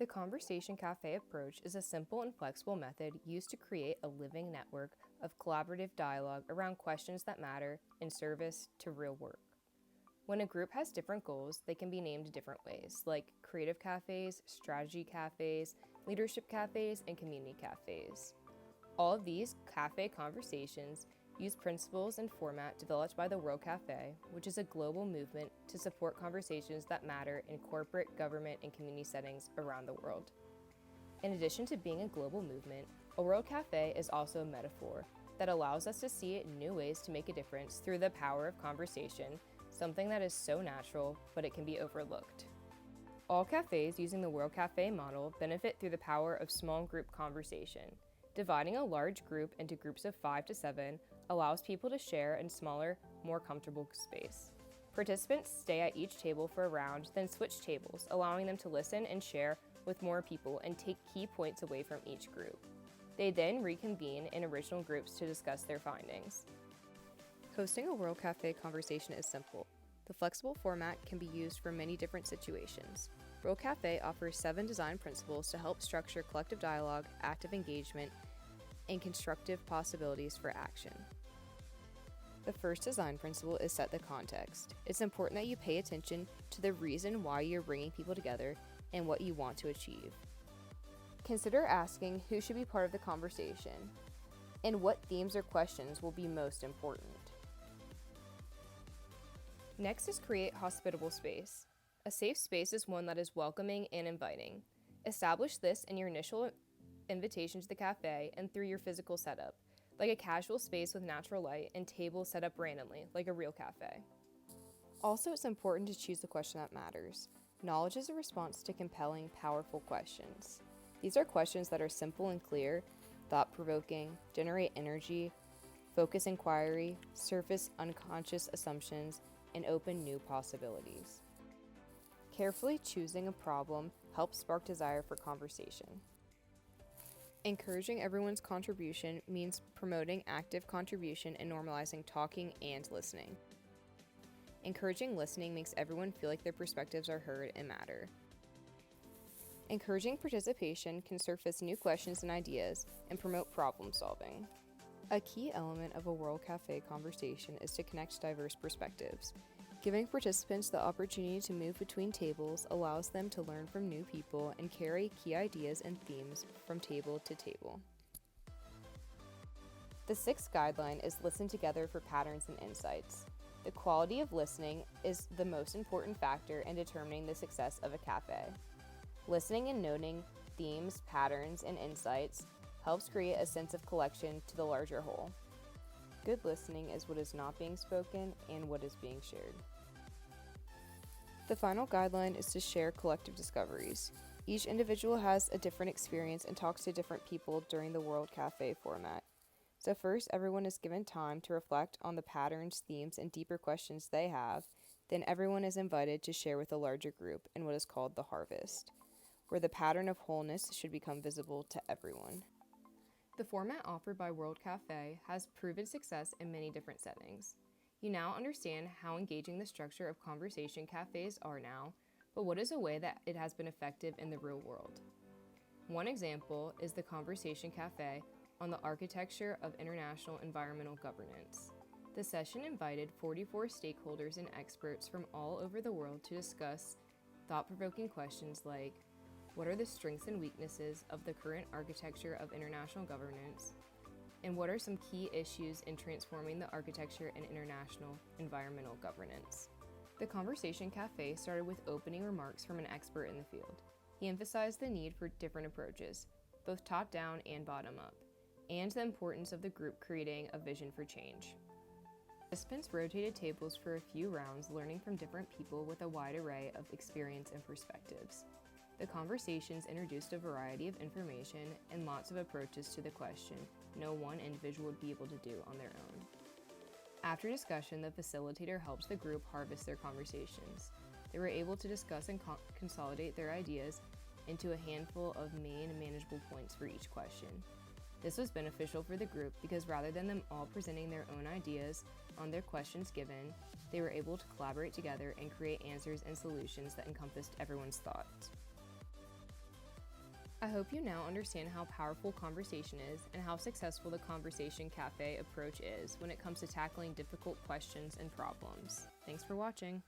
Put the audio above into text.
The Conversation Café approach is a simple and flexible method used to create a living network of collaborative dialogue around questions that matter in service to real work. When a group has different goals, they can be named different ways, like creative cafes, strategy cafes, leadership cafes, and community cafes. All of these cafe conversations use principles and format developed by the World Café, which is a global movement to support conversations that matter in corporate, government, and community settings around the world. In addition to being a global movement, a World Café is also a metaphor that allows us to see it in new ways to make a difference through the power of conversation, something that is so natural, but it can be overlooked. All cafes using the World Café model benefit through the power of small group conversation. Dividing a large group into groups of 5 to 7 allows people to share in smaller, more comfortable space. Participants stay at each table for a round, then switch tables, allowing them to listen and share with more people and take key points away from each group. They then reconvene in original groups to discuss their findings. Hosting a World Café conversation is simple. The flexible format can be used for many different situations. World Café offers 7 design principles to help structure collective dialogue, active engagement, and constructive possibilities for action. The first design principle is set the context. It's important that you pay attention to the reason why you're bringing people together and what you want to achieve. Consider asking who should be part of the conversation and what themes or questions will be most important. Next is create hospitable space. A safe space is one that is welcoming and inviting. Establish this in your initial invitation to the cafe and through your physical setup, like a casual space with natural light and tables set up randomly, like a real cafe. Also, it's important to choose the question that matters. Knowledge is a response to compelling, powerful questions. These are questions that are simple and clear, thought-provoking, generate energy, focus inquiry, surface unconscious assumptions, and open new possibilities. Carefully choosing a problem helps spark desire for conversation. Encouraging everyone's contribution means promoting active contribution and normalizing talking and listening. Encouraging listening makes everyone feel like their perspectives are heard and matter. Encouraging participation can surface new questions and ideas and promote problem solving. A key element of a World Café conversation is to connect diverse perspectives. Giving participants the opportunity to move between tables allows them to learn from new people and carry key ideas and themes from table to table. The sixth guideline is listen together for patterns and insights. The quality of listening is the most important factor in determining the success of a cafe. Listening and noting themes, patterns, and insights helps create a sense of collection to the larger whole. Good listening is what is not being spoken and what is being shared. The final guideline is to share collective discoveries. Each individual has a different experience and talks to different people during the World Café format. So first, everyone is given time to reflect on the patterns, themes, and deeper questions they have. Then everyone is invited to share with a larger group in what is called the harvest, where the pattern of wholeness should become visible to everyone. The format offered by World Café has proven success in many different settings. You now understand how engaging the structure of conversation cafes are now, but what is a way that it has been effective in the real world? One example is the Conversation Café on the architecture of international environmental governance. The session invited 44 stakeholders and experts from all over the world to discuss thought-provoking questions like, what are the strengths and weaknesses of the current architecture of international governance? And what are some key issues in transforming the architecture and international environmental governance? The Conversation Café started with opening remarks from an expert in the field. He emphasized the need for different approaches, both top-down and bottom-up, and the importance of the group creating a vision for change. Participants rotated tables for a few rounds, learning from different people with a wide array of experience and perspectives. The conversations introduced a variety of information and lots of approaches to the question no one individual would be able to do on their own. After discussion, the facilitator helped the group harvest their conversations. They were able to discuss and consolidate their ideas into a handful of main and manageable points for each question. This was beneficial for the group because rather than them all presenting their own ideas on their questions given, they were able to collaborate together and create answers and solutions that encompassed everyone's thoughts. I hope you now understand how powerful conversation is and how successful the Conversation Cafe approach is when it comes to tackling difficult questions and problems. Thanks for watching.